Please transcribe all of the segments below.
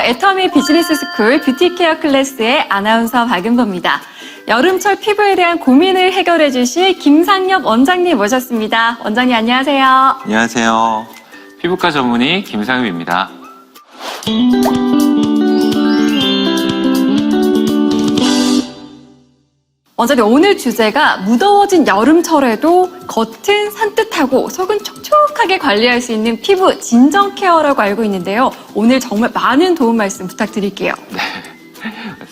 애터미 비즈니스 스쿨 뷰티 케어 클래스의 아나운서 박은보입니다. 여름철 피부에 대한 고민을 해결해 주실 김상엽 원장님 모셨습니다. 원장님 안녕하세요. 안녕하세요. 피부과 전문의 김상엽입니다. 원장님 오늘 주제가 무더워진 여름철에도 겉은 산뜻하고 속은 촉촉하게 관리할 수 있는 피부 진정 케어라고 알고 있는데요. 오늘 정말 많은 도움 말씀 부탁드릴게요. 네.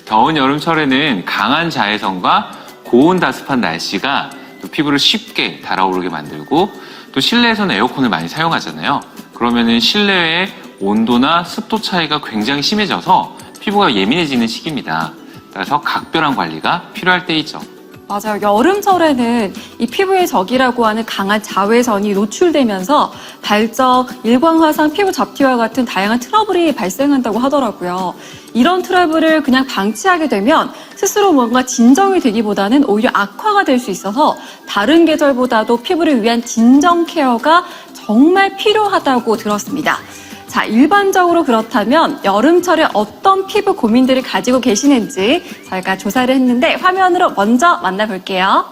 더운 여름철에는 강한 자외선과 고온다습한 날씨가 또 피부를 쉽게 달아오르게 만들고 또 실내에서는 에어컨을 많이 사용하잖아요. 그러면은 실내의 온도나 습도 차이가 굉장히 심해져서 피부가 예민해지는 시기입니다. 따라서 각별한 관리가 필요할 때이죠. 맞아요. 여름철에는 이 피부의 적이라고 하는 강한 자외선이 노출되면서 발적, 일광화상, 피부 잡티와 같은 다양한 트러블이 발생한다고 하더라고요. 이런 트러블을 그냥 방치하게 되면 스스로 뭔가 진정이 되기보다는 오히려 악화가 될 수 있어서 다른 계절보다도 피부를 위한 진정 케어가 정말 필요하다고 들었습니다. 자, 일반적으로 그렇다면 여름철에 어떤 피부 고민들을 가지고 계시는지 저희가 조사를 했는데 화면으로 먼저 만나볼게요.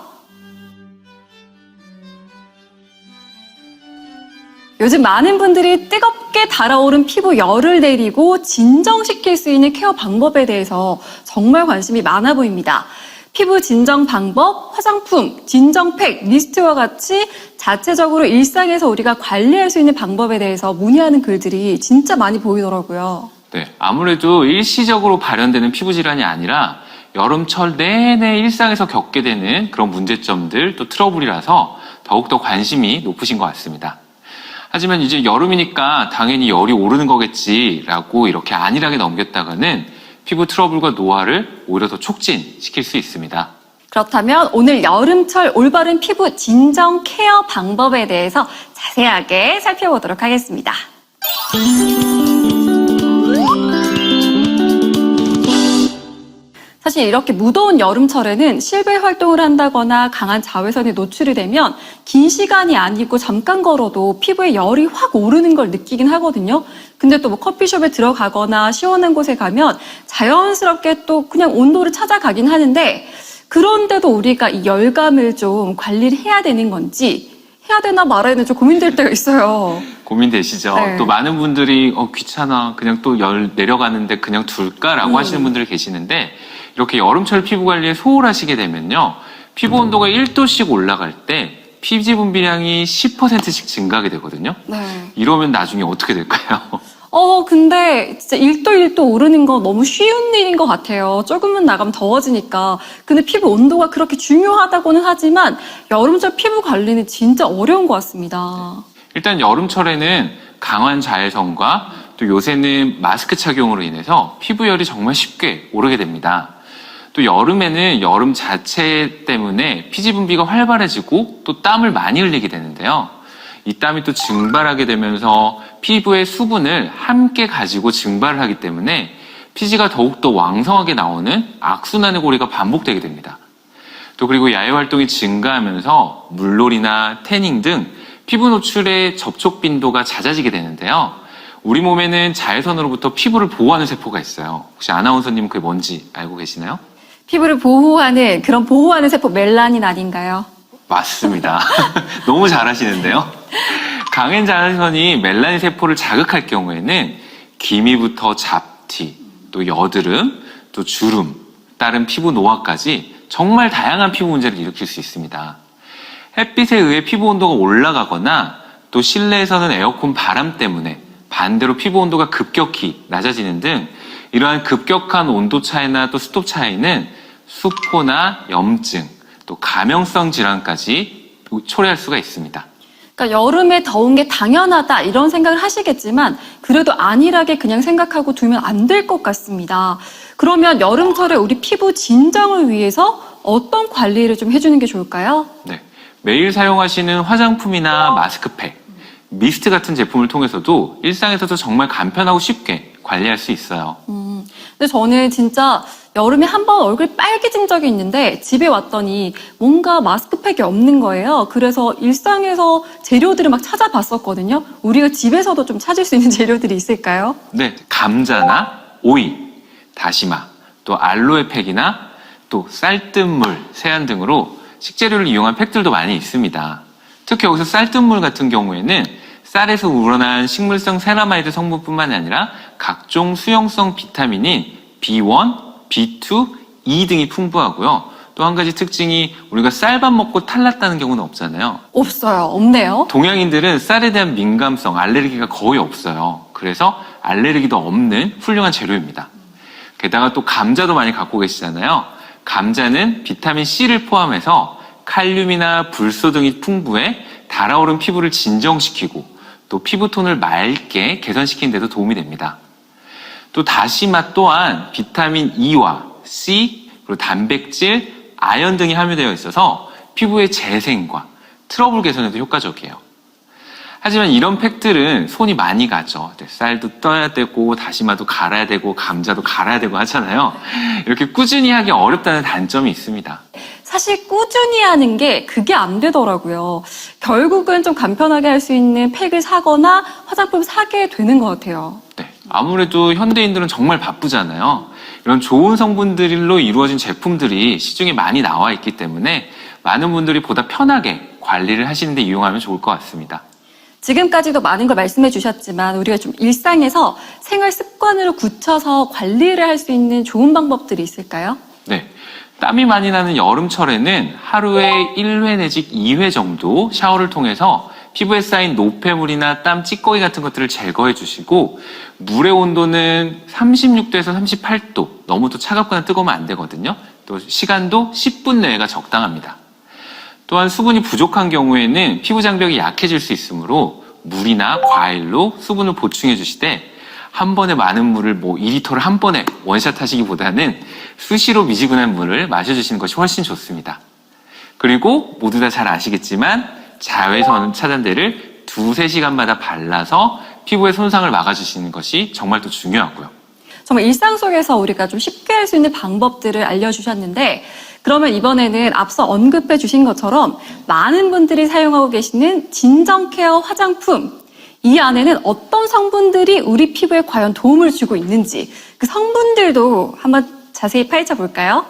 요즘 많은 분들이 뜨겁게 달아오른 피부 열을 내리고 진정시킬 수 있는 케어 방법에 대해서 정말 관심이 많아 보입니다. 피부 진정 방법, 화장품, 진정팩, 미스트와 같이 자체적으로 일상에서 우리가 관리할 수 있는 방법에 대해서 문의하는 글들이 진짜 많이 보이더라고요. 네, 아무래도 일시적으로 발현되는 피부 질환이 아니라 여름철 내내 일상에서 겪게 되는 그런 문제점들 또 트러블이라서 더욱더 관심이 높으신 것 같습니다. 하지만 이제 여름이니까 당연히 열이 오르는 거겠지라고 이렇게 안일하게 넘겼다가는 피부 트러블과 노화를 오히려 더 촉진시킬 수 있습니다. 그렇다면 오늘 여름철 올바른 피부 진정 케어 방법에 대해서 자세하게 살펴보도록 하겠습니다. 사실 이렇게 무더운 여름철에는 실외 활동을 한다거나 강한 자외선에 노출이 되면 긴 시간이 아니고 잠깐 걸어도 피부에 열이 확 오르는 걸 느끼긴 하거든요. 근데 또 뭐 커피숍에 들어가거나 시원한 곳에 가면 자연스럽게 또 그냥 온도를 찾아가긴 하는데 그런데도 우리가 이 열감을 좀 관리를 해야 되는 건지 해야 되나 말아야 되나 좀 고민될 때가 있어요. 고민되시죠? 네. 또 많은 분들이 귀찮아 그냥 또 열 내려가는데 그냥 둘까라고 하시는 분들이 계시는데 이렇게 여름철 피부 관리에 소홀하시게 되면요. 피부 온도가 1도씩 올라갈 때 피지 분비량이 10%씩 증가하게 되거든요. 네. 이러면 나중에 어떻게 될까요? 근데 진짜 1도 오르는 거 너무 쉬운 일인 것 같아요. 조금만 나가면 더워지니까. 근데 피부 온도가 그렇게 중요하다고는 하지만 여름철 피부 관리는 진짜 어려운 것 같습니다. 일단 여름철에는 강한 자외선과 또 요새는 마스크 착용으로 인해서 피부열이 정말 쉽게 오르게 됩니다. 또 여름에는 여름 자체 때문에 피지 분비가 활발해지고 또 땀을 많이 흘리게 되는데요. 이 땀이 또 증발하게 되면서 피부의 수분을 함께 가지고 증발을 하기 때문에 피지가 더욱더 왕성하게 나오는 악순환의 고리가 반복되게 됩니다. 또 그리고 야외 활동이 증가하면서 물놀이나 태닝 등 피부 노출의 접촉 빈도가 잦아지게 되는데요. 우리 몸에는 자외선으로부터 피부를 보호하는 세포가 있어요. 혹시 아나운서님 그게 뭔지 알고 계시나요? 피부를 보호하는 그런 보호하는 세포 멜라닌 아닌가요? 맞습니다. 너무 잘하시는데요. 강한 자외선이 멜라닌 세포를 자극할 경우에는 기미부터 잡티, 또 여드름, 또 주름, 따른 피부 노화까지 정말 다양한 피부 문제를 일으킬 수 있습니다. 햇빛에 의해 피부 온도가 올라가거나 또 실내에서는 에어컨 바람 때문에 반대로 피부 온도가 급격히 낮아지는 등 이러한 급격한 온도 차이나 또 습도 차이는 수포나 염증, 또 감염성 질환까지 초래할 수가 있습니다. 그러니까 여름에 더운 게 당연하다 이런 생각을 하시겠지만 그래도 안일하게 그냥 생각하고 두면 안 될 것 같습니다. 그러면 여름철에 우리 피부 진정을 위해서 어떤 관리를 좀 해주는 게 좋을까요? 네, 매일 사용하시는 화장품이나 마스크팩, 미스트 같은 제품을 통해서도 일상에서도 정말 간편하고 쉽게 관리할 수 있어요. 근데 저는 진짜 여름에 한 번 얼굴이 빨개진 적이 있는데 집에 왔더니 뭔가 마스크팩이 없는 거예요. 그래서 일상에서 재료들을 막 찾아봤었거든요. 우리가 집에서도 좀 찾을 수 있는 재료들이 있을까요? 네, 감자나 오일, 다시마, 또 알로에팩이나 또 쌀뜨물, 세안 등으로 식재료를 이용한 팩들도 많이 있습니다. 특히 여기서 쌀뜨물 같은 경우에는 쌀에서 우러난 식물성 세라마이드 성분뿐만 아니라 각종 수용성 비타민인 B1, B2, E 등이 풍부하고요. 또 한 가지 특징이 우리가 쌀밥 먹고 탈났다는 경우는 없잖아요. 없어요. 없네요. 동양인들은 쌀에 대한 민감성, 알레르기가 거의 없어요. 그래서 알레르기도 없는 훌륭한 재료입니다. 게다가 또 감자도 많이 갖고 계시잖아요. 감자는 비타민 C를 포함해서 칼륨이나 불소 등이 풍부해 달아오른 피부를 진정시키고 또 피부톤을 맑게 개선시키는 데도 도움이 됩니다. 또 다시마 또한 비타민 E와 C, 그리고 단백질, 아연 등이 함유되어 있어서 피부의 재생과 트러블 개선에도 효과적이에요. 하지만 이런 팩들은 손이 많이 가죠. 쌀도 떠야 되고 다시마도 갈아야 되고 감자도 갈아야 되고 하잖아요. 이렇게 꾸준히 하기 어렵다는 단점이 있습니다. 사실 꾸준히 하는 게 그게 안 되더라고요. 결국은 좀 간편하게 할 수 있는 팩을 사거나 화장품 사게 되는 것 같아요. 네, 아무래도 현대인들은 정말 바쁘잖아요. 이런 좋은 성분들로 이루어진 제품들이 시중에 많이 나와 있기 때문에 많은 분들이 보다 편하게 관리를 하시는 데 이용하면 좋을 것 같습니다. 지금까지도 많은 걸 말씀해 주셨지만 우리가 좀 일상에서 생활 습관으로 굳혀서 관리를 할 수 있는 좋은 방법들이 있을까요? 네, 땀이 많이 나는 여름철에는 하루에 1회 내지 2회 정도 샤워를 통해서 피부에 쌓인 노폐물이나 땀, 찌꺼기 같은 것들을 제거해 주시고 물의 온도는 36도에서 38도, 너무 또 차갑거나 뜨거우면 안 되거든요. 또 시간도 10분 내외가 적당합니다. 또한 수분이 부족한 경우에는 피부 장벽이 약해질 수 있으므로 물이나 과일로 수분을 보충해 주시되 한 번에 많은 물을 2리터를 한 번에 원샷 하시기보다는 수시로 미지근한 물을 마셔주시는 것이 훨씬 좋습니다. 그리고 모두 다 잘 아시겠지만 자외선 차단제를 2-3시간마다 발라서 피부의 손상을 막아주시는 것이 정말 또 중요하고요. 정말 일상 속에서 우리가 좀 쉽게 할 수 있는 방법들을 알려주셨는데 그러면 이번에는 앞서 언급해 주신 것처럼 많은 분들이 사용하고 계시는 진정케어 화장품 이 안에는 어떤 성분들이 우리 피부에 과연 도움을 주고 있는지 그 성분들도 한번 자세히 파헤쳐 볼까요?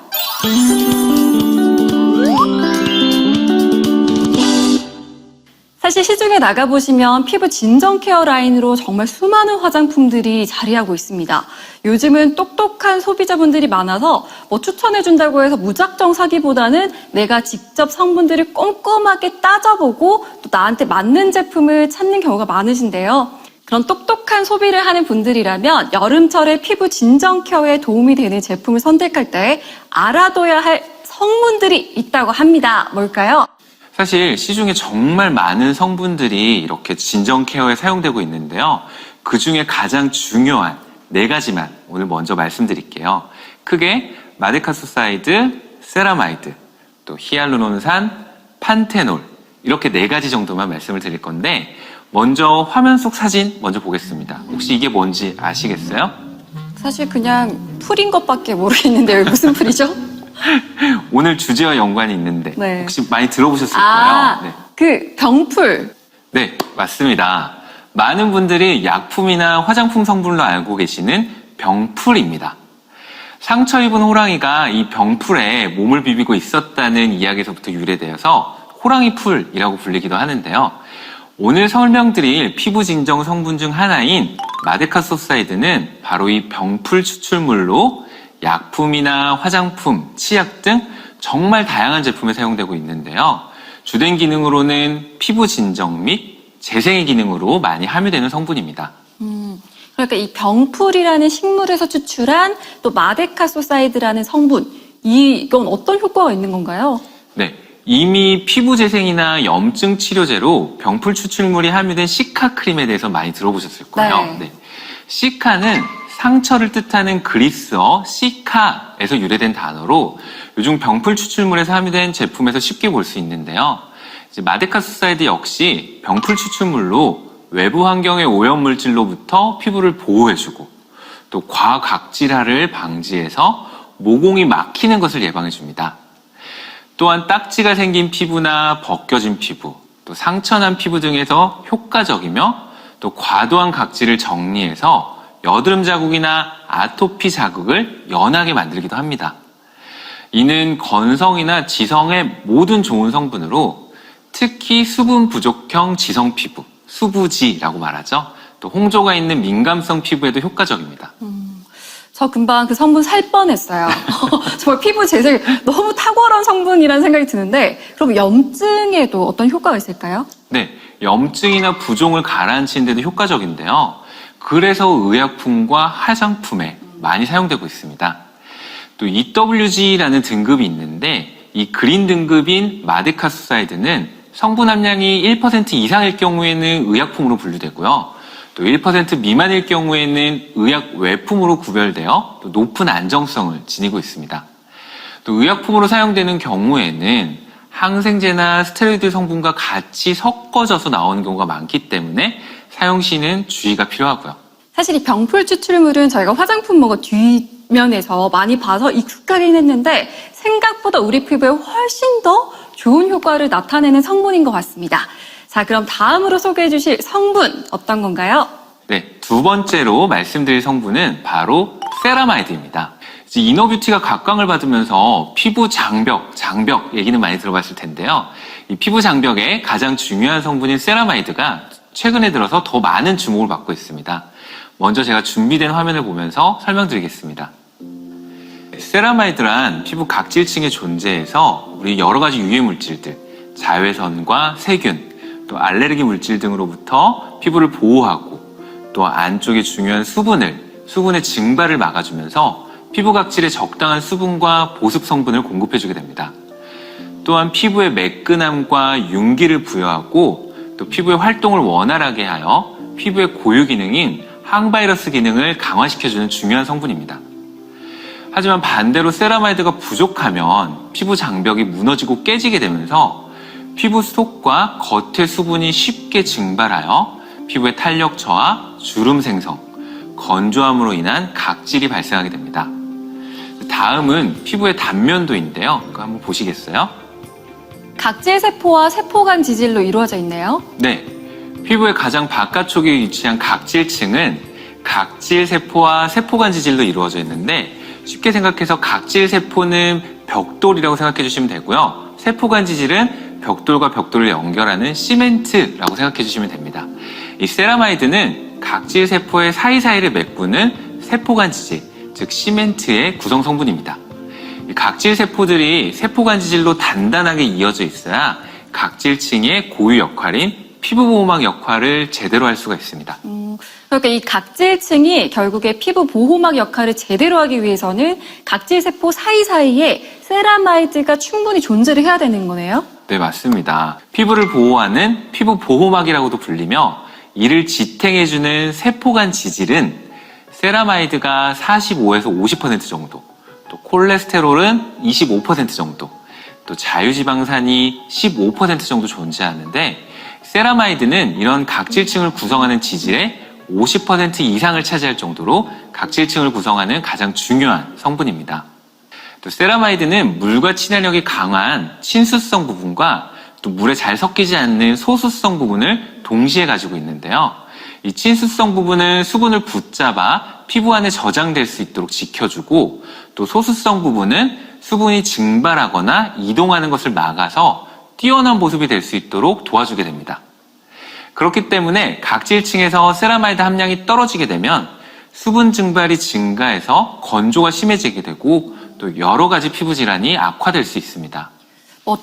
사실 시중에 나가보시면 피부 진정 케어 라인으로 정말 수많은 화장품들이 자리하고 있습니다. 요즘은 똑똑한 소비자분들이 많아서 추천해준다고 해서 무작정 사기보다는 내가 직접 성분들을 꼼꼼하게 따져보고 또 나한테 맞는 제품을 찾는 경우가 많으신데요. 그런 똑똑한 소비를 하는 분들이라면 여름철에 피부 진정 케어에 도움이 되는 제품을 선택할 때 알아둬야 할 성분들이 있다고 합니다. 뭘까요? 사실 시중에 정말 많은 성분들이 이렇게 진정 케어에 사용되고 있는데요. 그 중에 가장 중요한 4가지만 오늘 먼저 말씀드릴게요. 크게 마데카소사이드, 세라마이드, 또 히알루론산, 판테놀 이렇게 4가지 정도만 말씀을 드릴 건데 먼저 화면 속 사진 먼저 보겠습니다. 혹시 이게 뭔지 아시겠어요? 사실 그냥 풀인 것밖에 모르겠는데요. 무슨 풀이죠? 오늘 주제와 연관이 있는데 네. 혹시 많이 들어보셨을 거예요. 네. 그 병풀. 네, 맞습니다. 많은 분들이 약품이나 화장품 성분으로 알고 계시는 병풀입니다. 상처 입은 호랑이가 이 병풀에 몸을 비비고 있었다는 이야기에서부터 유래되어서 호랑이 풀이라고 불리기도 하는데요. 오늘 설명드릴 피부 진정 성분 중 하나인 마데카소사이드는 바로 이 병풀 추출물로 약품이나 화장품, 치약 등 정말 다양한 제품에 사용되고 있는데요. 주된 기능으로는 피부 진정 및 재생의 기능으로 많이 함유되는 성분입니다. 그러니까 이 병풀이라는 식물에서 추출한 또 마데카소사이드라는 성분, 이건 어떤 효과가 있는 건가요? 네, 이미 피부 재생이나 염증 치료제로 병풀 추출물이 함유된 시카 크림에 대해서 많이 들어보셨을 거예요. 네. 시카는 상처를 뜻하는 그리스어 시카에서 유래된 단어로 요즘 병풀 추출물에서 함유된 제품에서 쉽게 볼 수 있는데요. 이제 마데카소사이드 역시 병풀 추출물로 외부 환경의 오염물질로부터 피부를 보호해주고 또 과각질화를 방지해서 모공이 막히는 것을 예방해줍니다. 또한 딱지가 생긴 피부나 벗겨진 피부, 또 상처난 피부 등에서 효과적이며 또 과도한 각질을 정리해서 여드름 자국이나 아토피 자국을 연하게 만들기도 합니다. 이는 건성이나 지성의 모든 좋은 성분으로 특히 수분 부족형 지성 피부, 수부지라고 말하죠. 또 홍조가 있는 민감성 피부에도 효과적입니다. 저 금방 그 성분 살 뻔했어요. 정말 피부 재생이 너무 탁월한 성분이라는 생각이 드는데 그럼 염증에도 어떤 효과가 있을까요? 네, 염증이나 부종을 가라앉히는 데도 효과적인데요. 그래서 의약품과 화장품에 많이 사용되고 있습니다. 또 EWG라는 등급이 있는데 이 그린 등급인 마데카소사이드는 성분 함량이 1% 이상일 경우에는 의약품으로 분류되고요. 또 1% 미만일 경우에는 의약 외품으로 구별되어 또 높은 안정성을 지니고 있습니다. 또 의약품으로 사용되는 경우에는 항생제나 스테로이드 성분과 같이 섞어져서 나오는 경우가 많기 때문에 사용 시는 주의가 필요하고요. 사실 이 병풀 추출물은 저희가 화장품 뭐가 뒷면에서 많이 봐서 익숙하긴 했는데 생각보다 우리 피부에 훨씬 더 좋은 효과를 나타내는 성분인 것 같습니다. 자, 그럼 다음으로 소개해 주실 성분 어떤 건가요? 네, 두 번째로 말씀드릴 성분은 바로 세라마이드입니다. 이제 이너뷰티가 각광을 받으면서 피부 장벽 얘기는 많이 들어봤을 텐데요. 이 피부 장벽의 가장 중요한 성분인 세라마이드가 최근에 들어서 더 많은 주목을 받고 있습니다. 먼저 제가 준비된 화면을 보면서 설명드리겠습니다. 세라마이드란 피부 각질층의 존재에서 우리 여러 가지 유해 물질들, 자외선과 세균, 또 알레르기 물질 등으로부터 피부를 보호하고 또 안쪽에 중요한 수분의 증발을 막아주면서 피부 각질에 적당한 수분과 보습 성분을 공급해주게 됩니다. 또한 피부의 매끈함과 윤기를 부여하고 또 피부의 활동을 원활하게 하여 피부의 고유 기능인 항바이러스 기능을 강화시켜주는 중요한 성분입니다. 하지만 반대로 세라마이드가 부족하면 피부 장벽이 무너지고 깨지게 되면서 피부 속과 겉의 수분이 쉽게 증발하여 피부의 탄력 저하, 주름 생성, 건조함으로 인한 각질이 발생하게 됩니다. 다음은 피부의 단면도인데요. 그거 한번 보시겠어요? 각질 세포와 세포간 지질로 이루어져 있네요. 네. 피부의 가장 바깥쪽에 위치한 각질층은 각질세포와 세포간 지질로 이루어져 있는데 쉽게 생각해서 각질세포는 벽돌이라고 생각해 주시면 되고요. 세포간 지질은 벽돌과 벽돌을 연결하는 시멘트라고 생각해 주시면 됩니다. 이 세라마이드는 각질세포의 사이사이를 메꾸는 세포간 지질, 즉 시멘트의 구성 성분입니다. 이 각질세포들이 세포간 지질로 단단하게 이어져 있어야 각질층의 고유 역할인 피부 보호막 역할을 제대로 할 수가 있습니다. 그러니까 이 각질층이 결국에 피부 보호막 역할을 제대로 하기 위해서는 각질세포 사이사이에 세라마이드가 충분히 존재를 해야 되는 거네요? 네, 맞습니다. 피부를 보호하는 피부 보호막이라고도 불리며 이를 지탱해주는 세포간 지질은 세라마이드가 45에서 50% 정도, 또 콜레스테롤은 25% 정도, 또 자유지방산이 15% 정도 존재하는데 세라마이드는 이런 각질층을 구성하는 지질의 50% 이상을 차지할 정도로 각질층을 구성하는 가장 중요한 성분입니다. 또 세라마이드는 물과 친화력이 강한 친수성 부분과 또 물에 잘 섞이지 않는 소수성 부분을 동시에 가지고 있는데요. 이 친수성 부분은 수분을 붙잡아 피부 안에 저장될 수 있도록 지켜주고 또 소수성 부분은 수분이 증발하거나 이동하는 것을 막아서 뛰어난 보습이 될 수 있도록 도와주게 됩니다. 그렇기 때문에 각질층에서 세라마이드 함량이 떨어지게 되면 수분 증발이 증가해서 건조가 심해지게 되고 또 여러 가지 피부 질환이 악화될 수 있습니다.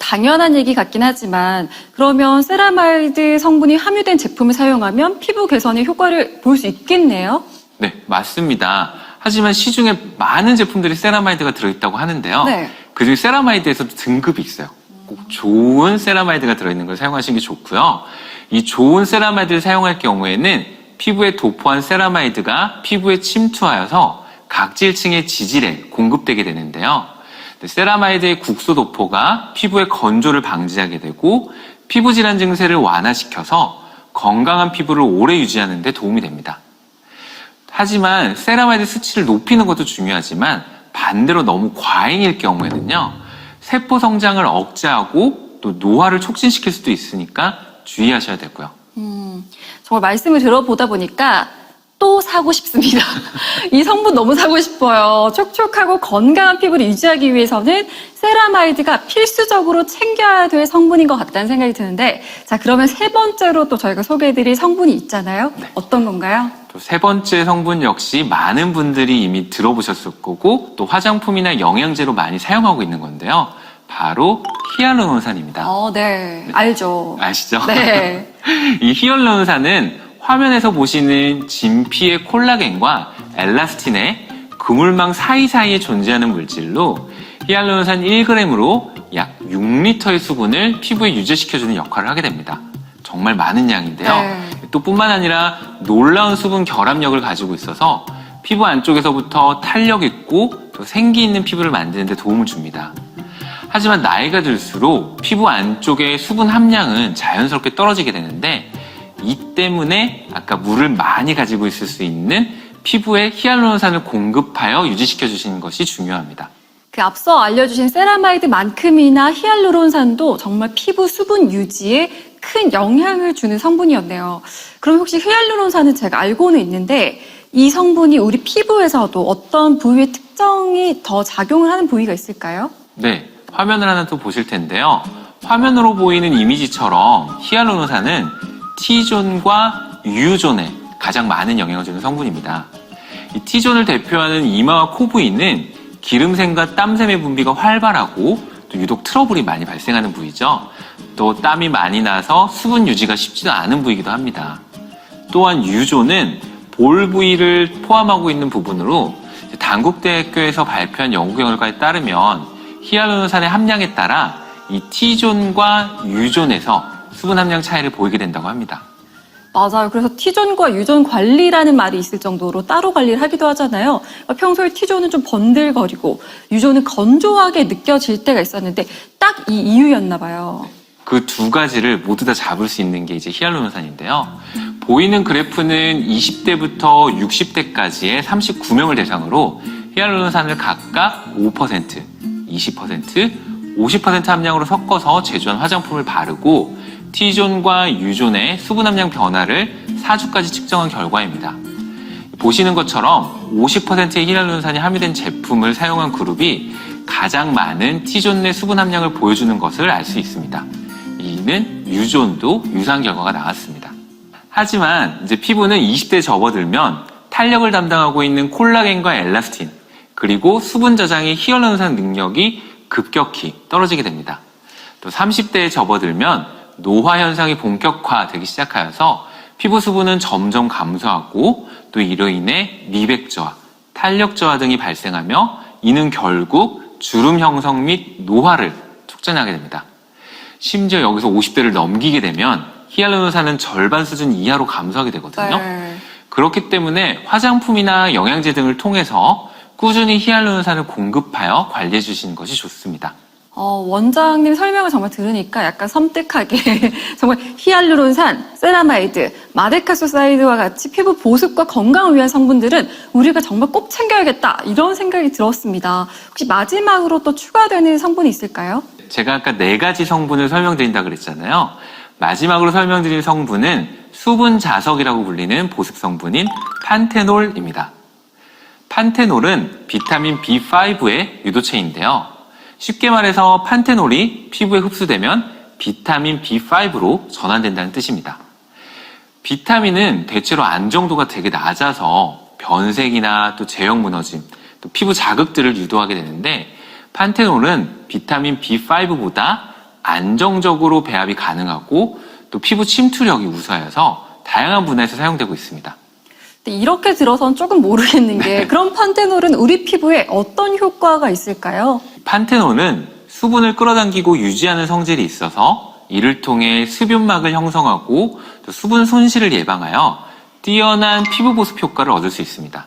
당연한 얘기 같긴 하지만 그러면 세라마이드 성분이 함유된 제품을 사용하면 피부 개선에 효과를 볼 수 있겠네요? 네, 맞습니다. 하지만 시중에 많은 제품들이 세라마이드가 들어있다고 하는데요. 네. 그중에 세라마이드에서도 등급이 있어요. 꼭 좋은 세라마이드가 들어있는 걸 사용하시는 게 좋고요. 이 좋은 세라마이드를 사용할 경우에는 피부에 도포한 세라마이드가 피부에 침투하여서 각질층의 지질에 공급되게 되는데요. 세라마이드의 국소 도포가 피부의 건조를 방지하게 되고 피부 질환 증세를 완화시켜서 건강한 피부를 오래 유지하는 데 도움이 됩니다. 하지만 세라마이드 수치를 높이는 것도 중요하지만 반대로 너무 과잉일 경우에는요. 세포 성장을 억제하고 또 노화를 촉진시킬 수도 있으니까 주의하셔야 되고요. 정말 말씀을 들어보다 보니까 또 사고 싶습니다. 이 성분 너무 사고 싶어요. 촉촉하고 건강한 피부를 유지하기 위해서는 세라마이드가 필수적으로 챙겨야 될 성분인 것 같다는 생각이 드는데, 자, 그러면 세 번째로 또 저희가 소개해드릴 성분이 있잖아요. 어떤 건가요? 또 세 번째 성분 역시 많은 분들이 이미 들어보셨을 거고 또 화장품이나 영양제로 많이 사용하고 있는 건데요. 바로 히알루론산입니다. 네. 알죠. 아시죠? 네. 이 히알루론산은 화면에서 보시는 진피의 콜라겐과 엘라스틴의 그물망 사이사이에 존재하는 물질로 히알루론산 1g으로 약 6리터의 수분을 피부에 유지시켜주는 역할을 하게 됩니다. 정말 많은 양인데요. 네. 또 뿐만 아니라 놀라운 수분 결합력을 가지고 있어서 피부 안쪽에서부터 탄력 있고 또 생기 있는 피부를 만드는 데 도움을 줍니다. 하지만 나이가 들수록 피부 안쪽의 수분 함량은 자연스럽게 떨어지게 되는데 이 때문에 아까 물을 많이 가지고 있을 수 있는 피부에 히알루론산을 공급하여 유지시켜 주시는 것이 중요합니다. 그 앞서 알려주신 세라마이드만큼이나 히알루론산도 정말 피부 수분 유지에 큰 영향을 주는 성분이었네요. 그럼 혹시 히알루론산은 제가 알고는 있는데 이 성분이 우리 피부에서도 어떤 부위의 특정이 더 작용을 하는 부위가 있을까요? 네, 화면을 하나 또 보실 텐데요. 화면으로 보이는 이미지처럼 히알루론산은 T존과 U존에 가장 많은 영향을 주는 성분입니다. 이 T존을 대표하는 이마와 코 부위는 기름샘과 땀샘의 분비가 활발하고 또 유독 트러블이 많이 발생하는 부위죠. 또 땀이 많이 나서 수분 유지가 쉽지도 않은 부위이기도 합니다. 또한 U존은 볼 부위를 포함하고 있는 부분으로 단국대학교에서 발표한 연구 결과에 따르면 히알루론산의 함량에 따라 이 T존과 U존에서 수분 함량 차이를 보이게 된다고 합니다. 맞아요. 그래서 T존과 U존 관리라는 말이 있을 정도로 따로 관리를 하기도 하잖아요. 평소에 T존은 좀 번들거리고 U존은 건조하게 느껴질 때가 있었는데 딱 이 이유였나 봐요. 그 두 가지를 모두 다 잡을 수 있는 게 이제 히알루론산인데요. 보이는 그래프는 20대부터 60대까지의 39명을 대상으로 히알루론산을 각각 5%, 20%, 50% 함량으로 섞어서 제조한 화장품을 바르고 T존과 U존의 수분 함량 변화를 4주까지 측정한 결과입니다. 보시는 것처럼 50%의 히알루론산이 함유된 제품을 사용한 그룹이 가장 많은 T존 내 수분 함량을 보여주는 것을 알 수 있습니다. 이는 U존도 유사한 결과가 나왔습니다. 하지만 이제 피부는 20대에 접어들면 탄력을 담당하고 있는 콜라겐과 엘라스틴 그리고 수분 저장의 히알루론산 능력이 급격히 떨어지게 됩니다. 또 30대에 접어들면 노화 현상이 본격화되기 시작하여서 피부 수분은 점점 감소하고 또 이로 인해 미백 저하, 탄력 저하 등이 발생하며 이는 결국 주름 형성 및 노화를 촉진하게 됩니다. 심지어 여기서 50대를 넘기게 되면 히알루론산은 절반 수준 이하로 감소하게 되거든요. 네. 그렇기 때문에 화장품이나 영양제 등을 통해서 꾸준히 히알루론산을 공급하여 관리해 주시는 것이 좋습니다. 원장님 설명을 정말 들으니까 약간 섬뜩하게 정말 히알루론산, 세라마이드, 마데카소사이드와 같이 피부 보습과 건강을 위한 성분들은 우리가 정말 꼭 챙겨야겠다 이런 생각이 들었습니다. 혹시 마지막으로 또 추가되는 성분이 있을까요? 제가 아까 4가지 성분을 설명드린다 그랬잖아요. 마지막으로 설명드릴 성분은 수분 자석이라고 불리는 보습 성분인 판테놀입니다. 판테놀은 비타민 B5의 유도체인데요. 쉽게 말해서 판테놀이 피부에 흡수되면 비타민 B5로 전환된다는 뜻입니다. 비타민은 대체로 안정도가 되게 낮아서 변색이나 또 제형 무너짐, 또 피부 자극들을 유도하게 되는데 판테놀은 비타민 B5보다 안정적으로 배합이 가능하고 또 피부 침투력이 우수하여서 다양한 분야에서 사용되고 있습니다. 이렇게 들어선 조금 모르겠는 게 그럼 판테놀은 우리 피부에 어떤 효과가 있을까요? 판테놀은 수분을 끌어당기고 유지하는 성질이 있어서 이를 통해 습윤막을 형성하고 또 수분 손실을 예방하여 뛰어난 피부 보습 효과를 얻을 수 있습니다.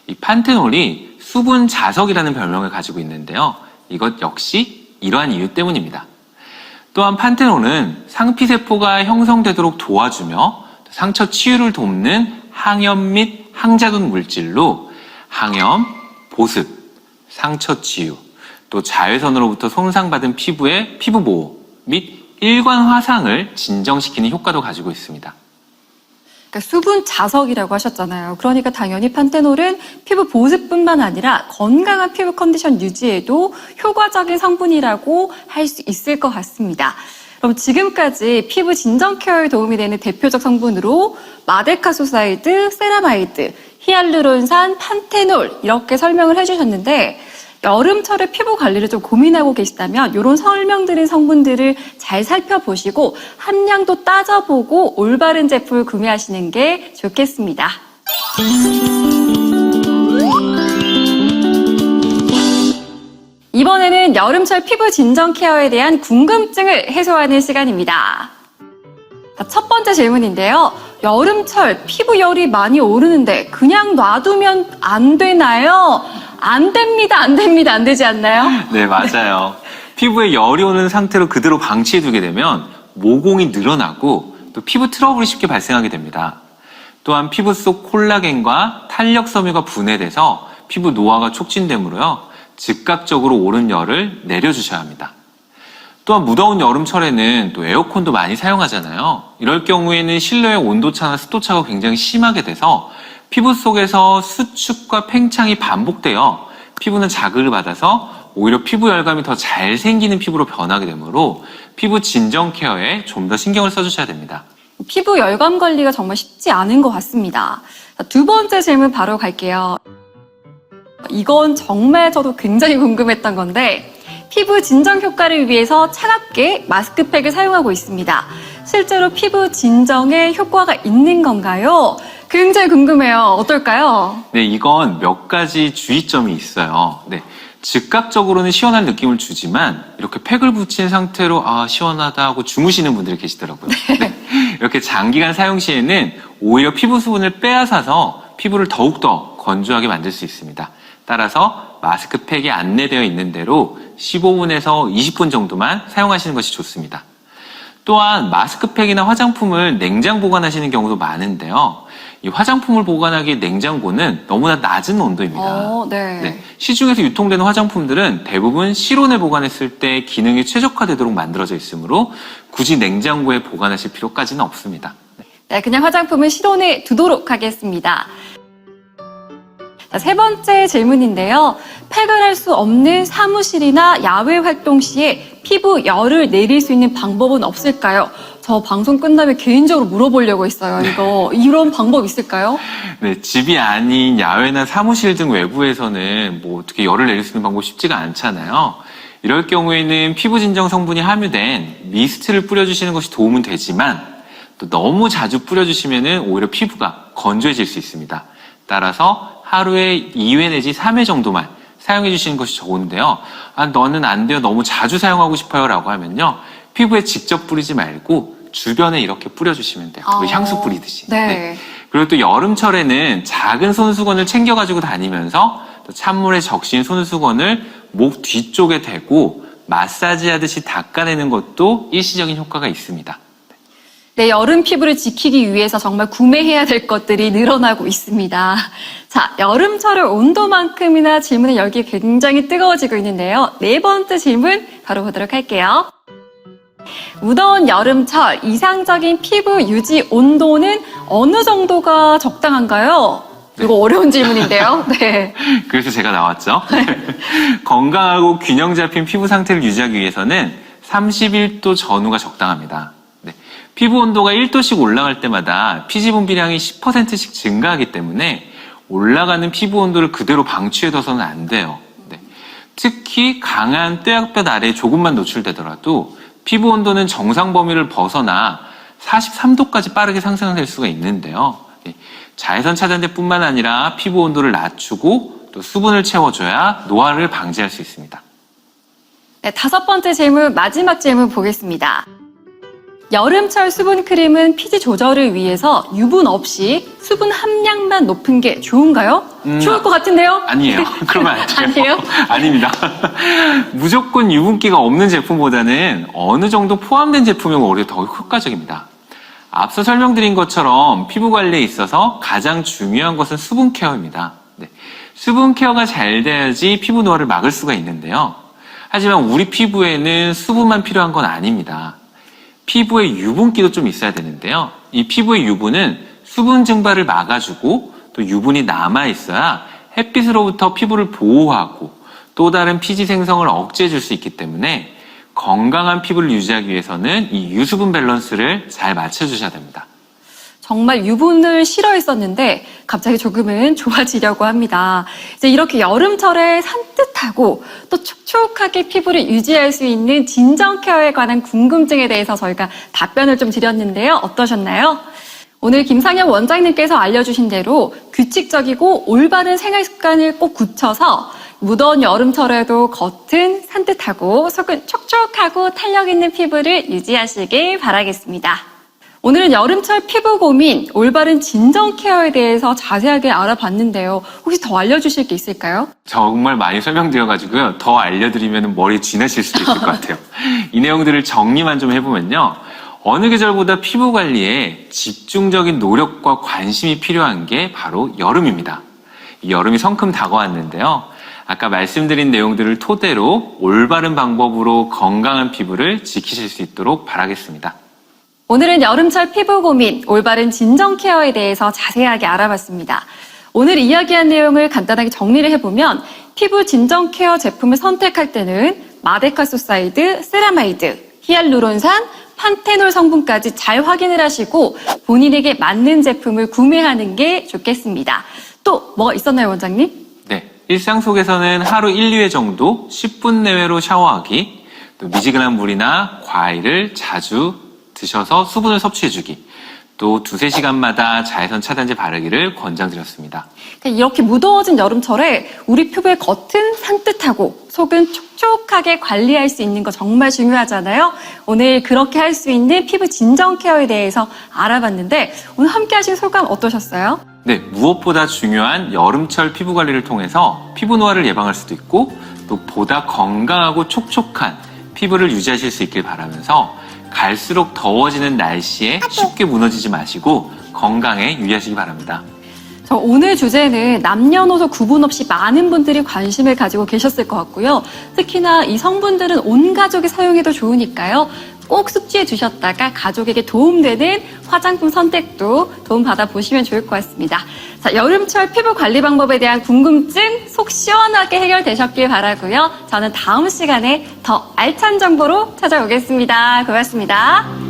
이 판테놀이 수분 자석이라는 별명을 가지고 있는데요. 이것 역시 이러한 이유 때문입니다. 또한 판테놀은 상피세포가 형성되도록 도와주며 상처 치유를 돕는 항염 및 항자극 물질로 항염, 보습, 상처 치유, 또 자외선으로부터 손상받은 피부의 피부 보호 및 일관 화상을 진정시키는 효과도 가지고 있습니다. 그러니까 수분 자석이라고 하셨잖아요. 그러니까 당연히 판테놀은 피부 보습뿐만 아니라 건강한 피부 컨디션 유지에도 효과적인 성분이라고 할 수 있을 것 같습니다. 그럼 지금까지 피부 진정 케어에 도움이 되는 대표적 성분으로 마데카소사이드, 세라마이드, 히알루론산, 판테놀 이렇게 설명을 해주셨는데 여름철에 피부 관리를 좀 고민하고 계시다면 이런 설명드린 성분들을 잘 살펴보시고 함량도 따져보고 올바른 제품을 구매하시는 게 좋겠습니다. 이번에는 여름철 피부 진정 케어에 대한 궁금증을 해소하는 시간입니다. 첫 번째 질문인데요. 여름철 피부열이 많이 오르는데 그냥 놔두면 안 되나요? 안 됩니다, 안 됩니다, 안 되지 않나요? 네, 맞아요. 피부에 열이 오는 상태로 그대로 방치해두게 되면 모공이 늘어나고 또 피부 트러블이 쉽게 발생하게 됩니다. 또한 피부 속 콜라겐과 탄력 섬유가 분해돼서 피부 노화가 촉진되므로요. 즉각적으로 오른 열을 내려주셔야 합니다. 또한 무더운 여름철에는 또 에어컨도 많이 사용하잖아요. 이럴 경우에는 실내의 온도차나 습도차가 굉장히 심하게 돼서 피부 속에서 수축과 팽창이 반복되어 피부는 자극을 받아서 오히려 피부 열감이 더 잘 생기는 피부로 변하게 되므로 피부 진정 케어에 좀 더 신경을 써주셔야 됩니다. 피부 열감 관리가 정말 쉽지 않은 것 같습니다. 두 번째 질문 바로 갈게요. 이건 정말 저도 굉장히 궁금했던 건데 피부 진정 효과를 위해서 차갑게 마스크팩을 사용하고 있습니다. 실제로 피부 진정에 효과가 있는 건가요? 굉장히 궁금해요. 어떨까요? 네, 이건 몇 가지 주의점이 있어요. 네, 즉각적으로는 시원한 느낌을 주지만 이렇게 팩을 붙인 상태로 시원하다 하고 주무시는 분들이 계시더라고요. 네, 이렇게 장기간 사용 시에는 오히려 피부 수분을 빼앗아서 피부를 더욱더 건조하게 만들 수 있습니다. 따라서 마스크팩이 안내되어 있는 대로 15분에서 20분 정도만 사용하시는 것이 좋습니다. 또한 마스크팩이나 화장품을 냉장 보관하시는 경우도 많은데요. 이 화장품을 보관하기에 냉장고는 너무나 낮은 온도입니다. 네. 네, 시중에서 유통되는 화장품들은 대부분 실온에 보관했을 때 기능이 최적화되도록 만들어져 있으므로 굳이 냉장고에 보관하실 필요까지는 없습니다. 네, 그냥 화장품은 실온에 두도록 하겠습니다. 자, 세 번째 질문인데요. 팩을 할 수 없는 사무실이나 야외 활동 시에 피부 열을 내릴 수 있는 방법은 없을까요? 저 방송 끝나면 개인적으로 물어보려고 했어요. 이런 방법 있을까요? 네, 집이 아닌 야외나 사무실 등 외부에서는 어떻게 열을 내릴 수 있는 방법이 쉽지가 않잖아요. 이럴 경우에는 피부 진정 성분이 함유된 미스트를 뿌려주시는 것이 도움은 되지만 또 너무 자주 뿌려주시면 오히려 피부가 건조해질 수 있습니다. 따라서 하루에 2회 내지 3회 정도만 사용해 주시는 것이 좋은데요. 너는 안 돼요. 너무 자주 사용하고 싶어요. 라고 하면요. 피부에 직접 뿌리지 말고 주변에 이렇게 뿌려주시면 돼요. 향수 뿌리듯이. 네. 그리고 또 여름철에는 작은 손수건을 챙겨가지고 다니면서 또 찬물에 적신 손수건을 목 뒤쪽에 대고 마사지 하듯이 닦아내는 것도 일시적인 효과가 있습니다. 네, 여름 피부를 지키기 위해서 정말 구매해야 될 것들이 늘어나고 있습니다. 자, 여름철의 온도만큼이나 질문의 열기가 굉장히 뜨거워지고 있는데요. 네 번째 질문 바로 보도록 할게요. 무더운 여름철 이상적인 피부 유지 온도는 어느 정도가 적당한가요? 이거 어려운 질문인데요. 네. 그래서 제가 나왔죠. 건강하고 균형 잡힌 피부 상태를 유지하기 위해서는 31도 전후가 적당합니다. 피부 온도가 1도씩 올라갈 때마다 피지 분비량이 10%씩 증가하기 때문에 올라가는 피부 온도를 그대로 방치해둬서는 안 돼요. 특히 강한 떼약볕 아래에 조금만 노출되더라도 피부 온도는 정상 범위를 벗어나 43도까지 빠르게 상승될 수가 있는데요. 자외선 차단제뿐만 아니라 피부 온도를 낮추고 또 수분을 채워줘야 노화를 방지할 수 있습니다. 네, 다섯 번째 질문, 마지막 질문 보겠습니다. 여름철 수분 크림은 피지 조절을 위해서 유분 없이 수분 함량만 높은 게 좋은가요? 좋을 것 같은데요? 아니에요. 그러면 안 돼요. 아니에요? 아닙니다. 무조건 유분기가 없는 제품보다는 어느 정도 포함된 제품이 오히려 더 효과적입니다. 앞서 설명드린 것처럼 피부 관리에 있어서 가장 중요한 것은 수분 케어입니다. 수분 케어가 잘 돼야지 피부 노화를 막을 수가 있는데요. 하지만 우리 피부에는 수분만 필요한 건 아닙니다. 피부에 유분기도 좀 있어야 되는데요. 이 피부의 유분은 수분 증발을 막아주고 또 유분이 남아있어야 햇빛으로부터 피부를 보호하고 또 다른 피지 생성을 억제해줄 수 있기 때문에 건강한 피부를 유지하기 위해서는 이 유수분 밸런스를 잘 맞춰주셔야 됩니다. 정말 유분을 싫어했었는데 갑자기 조금은 좋아지려고 합니다. 이제 이렇게 여름철에 산뜻하고 또 촉촉하게 피부를 유지할 수 있는 진정 케어에 관한 궁금증에 대해서 저희가 답변을 좀 드렸는데요. 어떠셨나요? 오늘 김상혁 원장님께서 알려주신 대로 규칙적이고 올바른 생활 습관을 꼭 굳혀서 무더운 여름철에도 겉은 산뜻하고 속은 촉촉하고 탄력 있는 피부를 유지하시길 바라겠습니다. 오늘은 여름철 피부 고민, 올바른 진정 케어에 대해서 자세하게 알아봤는데요. 혹시 더 알려주실 게 있을까요? 정말 많이 설명드려가지고요. 더 알려드리면 머리에 쥐나실 수도 있을 것 같아요. 이 내용들을 정리만 좀 해보면요. 어느 계절보다 피부 관리에 집중적인 노력과 관심이 필요한 게 바로 여름입니다. 이 여름이 성큼 다가왔는데요. 아까 말씀드린 내용들을 토대로 올바른 방법으로 건강한 피부를 지키실 수 있도록 바라겠습니다. 오늘은 여름철 피부 고민, 올바른 진정 케어에 대해서 자세하게 알아봤습니다. 오늘 이야기한 내용을 간단하게 정리를 해보면 피부 진정 케어 제품을 선택할 때는 마데카소사이드, 세라마이드, 히알루론산, 판테놀 성분까지 잘 확인을 하시고 본인에게 맞는 제품을 구매하는 게 좋겠습니다. 또 뭐가 있었나요, 원장님? 네, 일상 속에서는 하루 1, 2회 정도 10분 내외로 샤워하기, 또 미지근한 물이나 과일을 자주 드셔서 수분을 섭취해주기, 또 2-3시간마다 자외선 차단제 바르기를 권장드렸습니다. 이렇게 무더워진 여름철에 우리 피부의 겉은 산뜻하고 속은 촉촉하게 관리할 수 있는 거 정말 중요하잖아요. 오늘 그렇게 할 수 있는 피부 진정 케어에 대해서 알아봤는데 오늘 함께 하신 소감 어떠셨어요? 네, 무엇보다 중요한 여름철 피부 관리를 통해서 피부 노화를 예방할 수도 있고 또 보다 건강하고 촉촉한 피부를 유지하실 수 있길 바라면서 갈수록 더워지는 날씨에 쉽게 무너지지 마시고 건강에 유의하시기 바랍니다. 오늘 주제는 남녀노소 구분 없이 많은 분들이 관심을 가지고 계셨을 것 같고요. 특히나 이 성분들은 온 가족이 사용해도 좋으니까요. 꼭 숙지해 주셨다가 가족에게 도움되는 화장품 선택도 도움 받아보시면 좋을 것 같습니다. 자, 여름철 피부 관리 방법에 대한 궁금증 속 시원하게 해결되셨길 바라고요. 저는 다음 시간에 더 알찬 정보로 찾아오겠습니다. 고맙습니다.